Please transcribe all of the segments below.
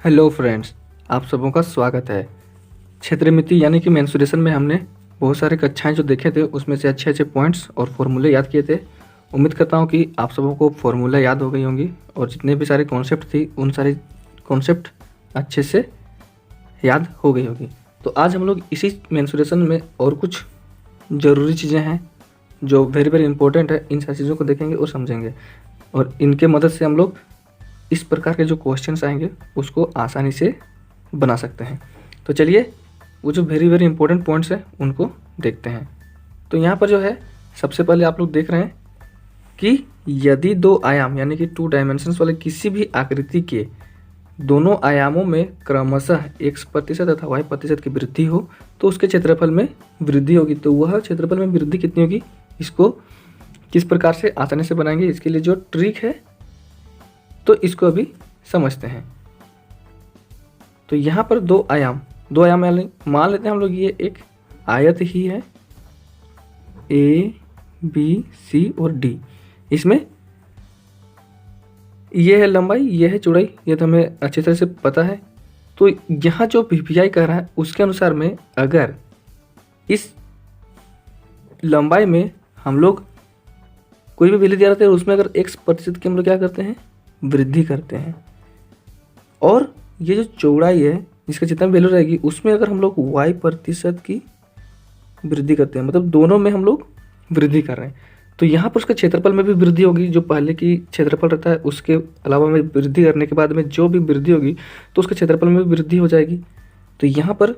Hello friends, आप सबों का स्वागत है। क्षेत्रमिति यानी कि मेंसुरेशन में हमने बहुत सारे कक्षाएं जो देखे थे उसमें से अच्छे अच्छे पॉइंट्स और फॉर्मूले याद किए थे। उम्मीद करता हूं कि आप सबों को फॉर्मूला याद हो गई होंगी और जितने भी सारे कॉन्सेप्ट थी उन सारे कॉन्सेप्ट अच्छे से याद हो गई होगी। तो आज हम लोग इसी मेंसुरेशन में और कुछ ज़रूरी चीज़ें हैं जो वेरी वेरी इंपॉर्टेंट है, इन सारी चीज़ों को देखेंगे और समझेंगे और इनके मदद से हम लोग इस प्रकार के जो क्वेश्चंस आएंगे उसको आसानी से बना सकते हैं। तो चलिए वो जो वेरी वेरी इंपॉर्टेंट पॉइंट्स हैं उनको देखते हैं। तो यहाँ पर जो है सबसे पहले आप लोग देख रहे हैं कि यदि दो आयाम यानी कि 2 डायमेंशंस वाले किसी भी आकृति के दोनों आयामों में क्रमशः x% तथा y% की वृद्धि हो तो उसके क्षेत्रफल में वृद्धि होगी। तो वह क्षेत्रफल में वृद्धि कितनी होगी, इसको किस प्रकार से आसानी से बनाएंगे, इसके लिए जो ट्रिक है तो इसको अभी समझते हैं। तो यहाँ पर दो आयाम मान लेते हैं हम लोग ये एक आयत ही है A, B, C और D। इसमें ये है लंबाई, ये है चौड़ाई, ये तो हमें अच्छी तरह से पता है। तो यहाँ जो PPI कह रहा है उसके अनुसार में अगर इस लंबाई में हम लोग कोई भी वैल्यू दिया रहता है उसमें अगर x% की हम लोग क्या करते हैं, वृद्धि करते हैं, और ये जो चौड़ाई है जिसका जितना वैल्यू रहेगी उसमें अगर हम लोग y% की वृद्धि करते हैं, मतलब दोनों में हम लोग वृद्धि कर रहे हैं, तो यहाँ पर उसका क्षेत्रफल में भी वृद्धि होगी। जो पहले की क्षेत्रफल रहता है उसके अलावा में वृद्धि करने के बाद में जो भी वृद्धि होगी तो उसके क्षेत्रफल में भी वृद्धि हो जाएगी। तो यहाँ पर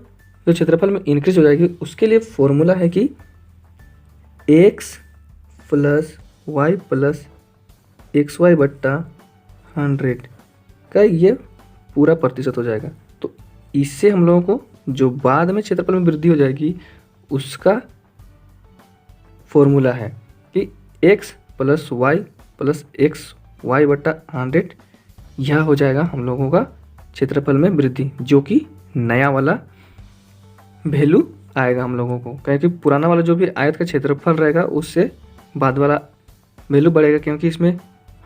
जो क्षेत्रफल में इंक्रीज हो जाएगी उसके लिए फॉर्मूला है कि x + y + xy बट्टा 100 का ये पूरा प्रतिशत हो जाएगा। तो इससे हम लोगों को जो बाद में क्षेत्रफल में वृद्धि हो जाएगी उसका फॉर्मूला है कि x + y + xy बट्टा 100, यह हो जाएगा हम लोगों का क्षेत्रफल में वृद्धि, जो कि नया वाला वैल्यू आएगा हम लोगों को, क्योंकि पुराना वाला जो भी आयत का क्षेत्रफल रहेगा उससे बाद वाला वैल्यू बढ़ेगा, क्योंकि इसमें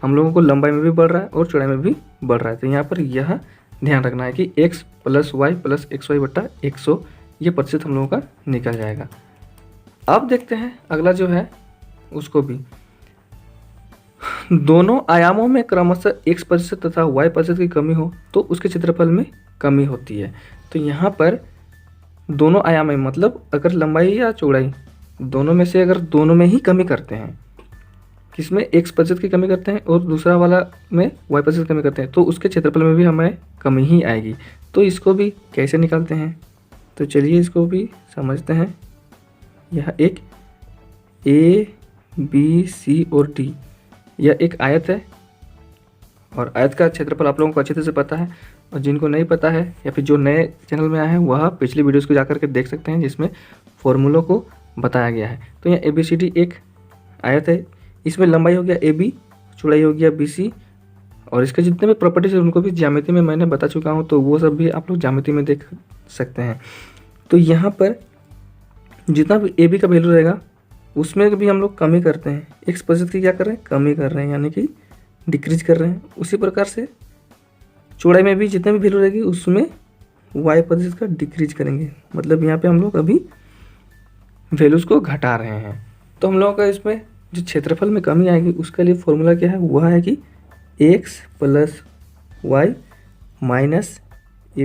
हम लोगों को लंबाई में भी बढ़ रहा है और चौड़ाई में भी बढ़ रहा है। तो यहाँ पर यह ध्यान रखना है कि x + y + xy बट्टा 100 ये प्रतिशत हम लोगों का निकल जाएगा। अब देखते हैं अगला जो है उसको भी। दोनों आयामों में क्रमशः x% तथा y% की कमी हो तो उसके क्षेत्रफल में कमी होती है। तो यहाँ पर दोनों आयाम में मतलब अगर लंबाई या चौड़ाई दोनों में से अगर दोनों में ही कमी करते हैं, किसमें x% की कमी करते हैं और दूसरा वाला में y% की कमी करते हैं, तो उसके क्षेत्रफल में भी हमें कमी ही आएगी। तो इसको भी कैसे निकालते हैं, तो चलिए इसको भी समझते हैं। यह एक A, B, C और D, यह एक आयत है और आयत का क्षेत्रफल आप लोगों को अच्छे से पता है, और जिनको नहीं पता है या फिर जो नए चैनल में आए हैं वह पिछली वीडियोस को जाकर के देख सकते हैं जिसमें फॉर्मूलों को बताया गया है। तो यहाँ ABCD एक आयत है, इसमें लंबाई हो गया AB, चौड़ाई हो गया BC, और इसके जितने भी प्रॉपर्टीज है उनको भी ज्यामिति में मैंने बता चुका हूँ, तो वो सब भी आप लोग ज्यामिति में देख सकते हैं। तो यहाँ पर जितना भी AB का वैल्यू रहेगा उसमें भी हम लोग कमी करते हैं, x% की क्या कर रहे हैं, कमी कर रहे हैं, यानी कि डिक्रीज कर रहे हैं। उसी प्रकार से चौड़ाई में भी जितने भी वैल्यू रहेगी उसमें y% का डिक्रीज करेंगे, मतलब यहाँ पे हम लोग अभी वैल्यूज़ को घटा रहे हैं। तो हम लोगों का इसमें जो क्षेत्रफल में कमी आएगी उसके लिए फॉर्मूला क्या है, वह है कि x + y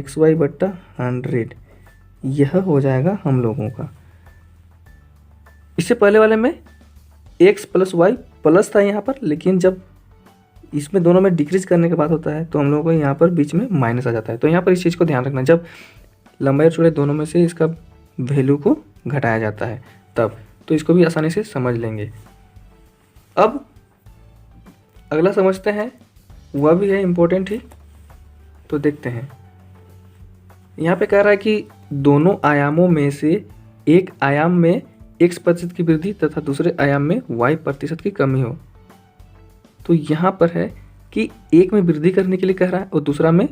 - xy बट्टा 100, यह हो जाएगा हम लोगों का। इससे पहले वाले में x + y प्लस था यहाँ पर, लेकिन जब इसमें दोनों में डिक्रीज करने के बाद होता है तो हम लोगों को यहाँ पर बीच में माइनस आ जाता है। तो यहाँ पर इस चीज़ को ध्यान रखना, जब लंबाई और चौड़ाई दोनों में से इसका वैल्यू को घटाया जाता है तब, तो इसको भी आसानी से समझ लेंगे। अब अगला समझते हैं, वह भी है इम्पोर्टेंट ही, तो देखते हैं। यहाँ पे कह रहा है कि दोनों आयामों में से एक आयाम में x% की वृद्धि तथा दूसरे आयाम में y% की कमी हो। तो यहाँ पर है कि एक में वृद्धि करने के लिए कह रहा है और दूसरा में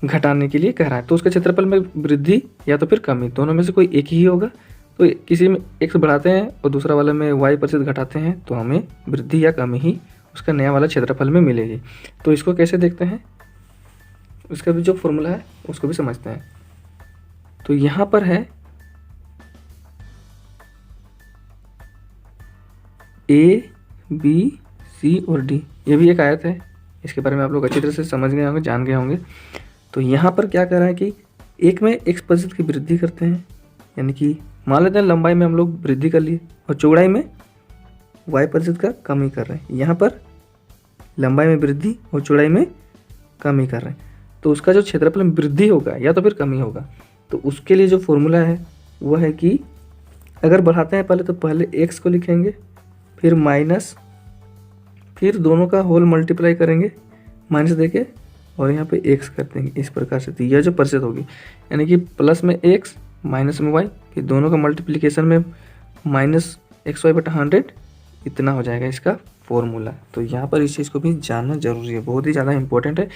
घटाने के लिए कह रहा है, तो उसके क्षेत्रफल में वृद्धि या तो फिर कमी, दोनों में से कोई एक ही होगा। तो किसी में x बढ़ाते हैं और दूसरा वाले में y% घटाते हैं तो हमें वृद्धि या कमी ही उसका नया वाला क्षेत्रफल में मिलेगी। तो इसको कैसे देखते हैं, उसका भी जो फॉर्मूला है उसको भी समझते हैं। तो यहाँ पर है ए बी सी और डी, ये भी एक आयत है, इसके बारे में आप लोग अच्छी तरह से समझ गए होंगे, जान गए होंगे। तो यहाँ पर क्या कर रहा है कि एक में x% की वृद्धि करते हैं, यानी कि मान लेते हैं लंबाई में हम लोग वृद्धि कर लिए और चौड़ाई में y% का कमी कर रहे हैं। यहाँ पर लंबाई में वृद्धि और चौड़ाई में कमी कर रहे हैं, तो उसका जो क्षेत्रफल में वृद्धि होगा या तो फिर कमी होगा। तो उसके लिए जो फॉर्मूला है वह है कि अगर बढ़ाते हैं पहले तो पहले x को लिखेंगे, फिर माइनस, फिर दोनों का होल मल्टीप्लाई करेंगे माइनस देके और यहाँ पे x कर देंगे इस प्रकार से। तो यह जो प्रतिशत होगी यानी कि प्लस में x माइनस में y, फिर दोनों का मल्टीप्लिकेशन में माइनस XY/100, इतना हो जाएगा इसका फॉर्मूला। तो यहाँ पर इस चीज़ को भी जानना जरूरी है, बहुत ही ज़्यादा इंपॉर्टेंट है।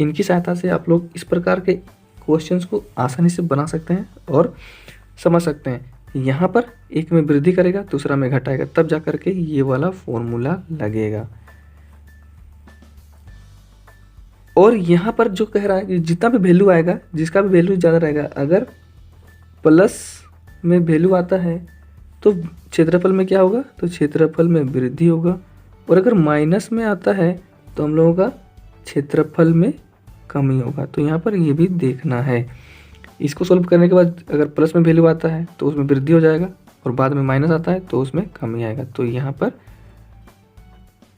इनकी सहायता से आप लोग इस प्रकार के क्वेश्चंस को आसानी से बना सकते हैं और समझ सकते हैं। यहाँ पर एक में वृद्धि करेगा दूसरा में घटाएगा, तब जा करके ये वाला फॉर्मूला लगेगा। और यहाँ पर जो कह रहा है कि जितना भी वैल्यू आएगा, जिसका भी वैल्यू ज़्यादा रहेगा, अगर प्लस में वैल्यू आता है तो क्षेत्रफल में क्या होगा, तो क्षेत्रफल में वृद्धि होगा। और अगर माइनस में आता है तो हम लोगों का क्षेत्रफल में कमी होगा। तो यहाँ पर ये भी देखना है। इसको सॉल्व करने के बाद अगर प्लस में वैल्यू आता है तो उसमें वृद्धि हो जाएगा और बाद में माइनस आता है तो उसमें कमी आएगा। तो यहाँ पर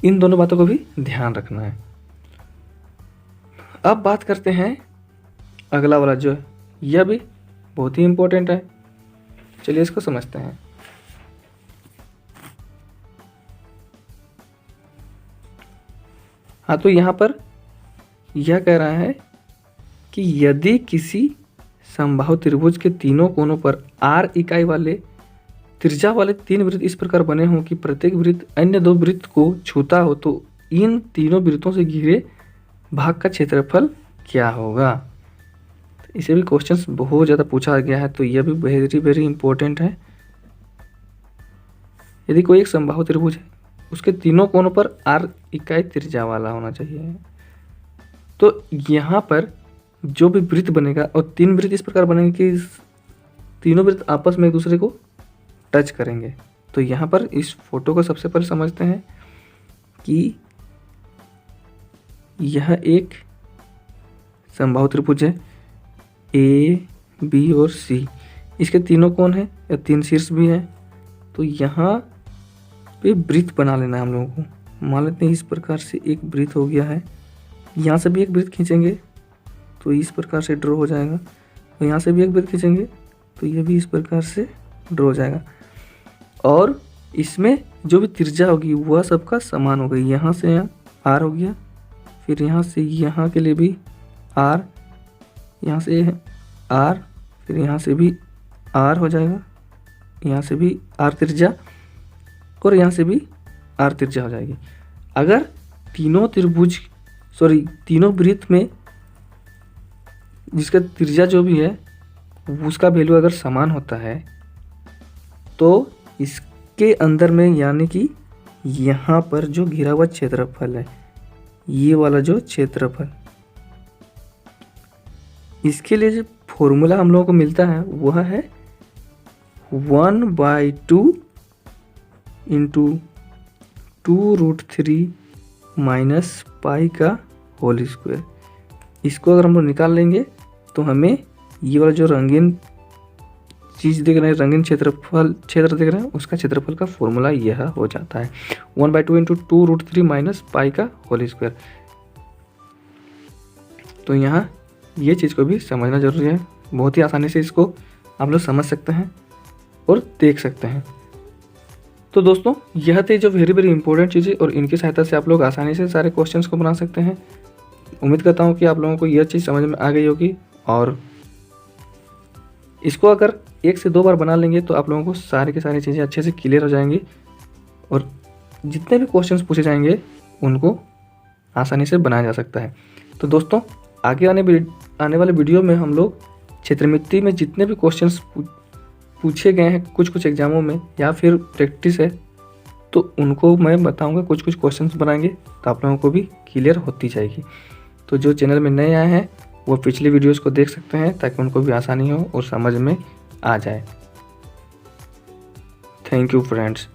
इन दोनों बातों को भी ध्यान रखना है। अब बात करते हैं अगला वाला जो है, यह भी बहुत ही इम्पोर्टेंट है। चलिए इसको समझते हैं। हाँ, तो यहाँ पर यह कह रहा है कि यदि किसी समबाहु त्रिभुज के तीनों कोनों पर r इकाई वाले त्रिज्या वाले 3 वृत्त इस प्रकार बने हों कि प्रत्येक वृत्त अन्य 2 वृत्त को छूता हो, तो इन तीनों वृत्तों से घिरे भाग का क्षेत्रफल क्या होगा। इसे भी क्वेश्चंस बहुत ज़्यादा पूछा गया है, तो यह भी वेरी वेरी इंपॉर्टेंट है। यदि कोई एक समबाहु त्रिभुज है, उसके तीनों कोनों पर r इकाई त्रिज्या वाला होना चाहिए, तो यहाँ पर जो भी वृत्त बनेगा और 3 वृत्त इस प्रकार बनेंगे कि तीनों वृत्त आपस में एक दूसरे को टच करेंगे। तो यहाँ पर इस फोटो को सबसे पहले समझते हैं कि यह एक समबाहु त्रिभुज है ए बी और सी, इसके तीनों कोण हैं या 3 शीर्ष भी हैं। तो यहाँ पे वृत्त बना लेना है हम लोगों को। मान लेते हैं इस प्रकार से एक वृत्त हो गया है, यहाँ से भी एक वृत्त खींचेंगे तो इस प्रकार से ड्रॉ हो जाएगा, और यहाँ से भी एक वृत्त खींचेंगे तो ये भी इस प्रकार से ड्रॉ हो जाएगा। और इसमें जो भी त्रिज्या होगी वह सबका समान हो गई। यहाँ से यहाँ आर हो गया, फिर यहाँ से यहाँ के लिए भी आर, यहाँ से आर, फिर यहाँ से भी आर हो जाएगा, यहाँ से भी आर त्रिज्या और यहाँ से भी आर त्रिज्या हो जाएगी। अगर तीनों वृत्त में जिसका त्रिज्या जो भी है उसका वैल्यू अगर समान होता है तो इसके अंदर में यानी कि यहाँ पर जो घिरा हुआ क्षेत्रफल है, ये वाला जो क्षेत्रफल, इसके लिए जो फॉर्मूला हम लोगों को मिलता है वह है 1/2 इंटू 2√3 माइनस पाई का होल स्क्वायर। इसको अगर हम लोग निकाल लेंगे तो हमें ये वाला जो रंगीन चीज़ देख रहे हैं, रंगीन क्षेत्र देख रहे हैं, उसका क्षेत्रफल का फॉर्मूला यह हो जाता है 1/2 इंटू 2√3 माइनस पाई का होल स्क्वायर। तो यहाँ ये चीज़ को भी समझना जरूरी है। बहुत ही आसानी से इसको आप लोग समझ सकते हैं और देख सकते हैं। तो दोस्तों यह थे जो वेरी वेरी इंपॉर्टेंट चीज़ें, और इनकी सहायता से आप लोग आसानी से सारे क्वेश्चंस को बना सकते हैं। उम्मीद करता हूँ कि आप लोगों को यह चीज़ समझ में आ गई होगी, और इसको अगर 1 से 2 बार बना लेंगे तो आप लोगों को सारी की सारी चीज़ें अच्छे से क्लियर हो जाएंगी, और जितने भी क्वेश्चंस पूछे जाएंगे उनको आसानी से बनाया जा सकता है। तो दोस्तों आगे आने वाले वीडियो में हम लोग क्षेत्रमिति में जितने भी क्वेश्चंस पूछे गए हैं कुछ एग्जामों में या फिर प्रैक्टिस है, तो उनको मैं बताऊंगा, कुछ क्वेश्चंस बनाएंगे तो आप लोगों को भी क्लियर होती जाएगी। तो जो चैनल में नए आए हैं वो पिछली वीडियोस को देख सकते हैं ताकि उनको भी आसानी हो और समझ में आ जाए। Thank you friends.